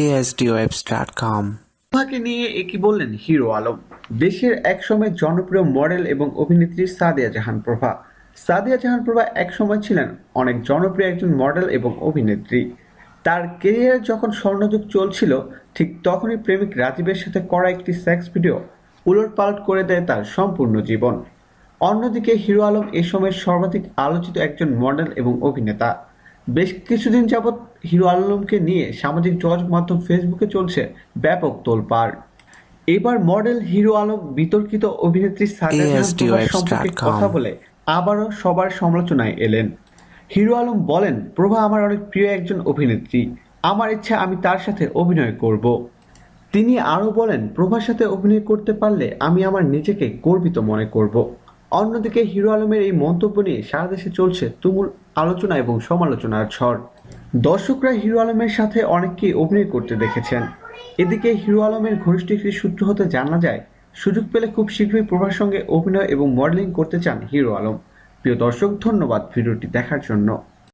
asdwebs.com। প্রভাকে নিয়ে একই বললেন হিরো আলম। দেশের একসময় জনপ্রিয় মডেল এবং অভিনেত্রী সাদিয়া জাহান প্রভা। সাদিয়া জাহান প্রভা একসময় ছিলেন অনেক জনপ্রিয় একজন মডেল এবং অভিনেত্রী। তার কেরিয়ার যখন স্বর্ণযুগ চলছিল, ঠিক তখনই প্রেমিক রাজীবের সাথে করা একটি সেক্স ভিডিও উলটপালট করে দেয় তার সম্পূর্ণ জীবন। অন্যদিকে হিরো আলম এ সময়ের সর্বাধিক আলোচিত একজন মডেল এবং অভিনেতা। বেশ কিছুদিন যাবৎ হিরো আলমকে নিয়ে সামাজিক যোগাযোগ মাধ্যম ফেসবুকে চলছে ব্যাপক তোলপাড়। এবার মডেল হিরো আলম বিতর্কিত অভিনেত্রী সাদিয়া জাহান প্রভার সম্পর্কে কথা asdwebs.com। বলে আবারও সবার সমালোচনায় এলেন। হিরো আলম বলেন, প্রভা আমার অনেক প্রিয় একজন অভিনেত্রী। আমার ইচ্ছা আমি তার সাথে অভিনয় করব। তিনি আরও বলেন, প্রভার সাথে অভিনয় করতে পারলে আমি আমার নিজেকে গর্বিত মনে করব। অন্যদিকে হিরো আলমের এই মন্তব্য নিয়ে সারা দেশে চলছে তুমুল আলোচনা এবং সমালোচনার ঝড়। দর্শকরা হিরো আলমের সাথে অনেককেই অভিনয় করতে দেখেছেন। এদিকে হিরো আলমের ঘনিষ্ঠ একটি সূত্র হতে জানা যায়, সুযোগ পেলে খুব শীঘ্রই প্রভার সঙ্গে অভিনয় এবং মডেলিং করতে চান হিরো আলম। প্রিয় দর্শক, ধন্যবাদ ভিডিওটি দেখার জন্য।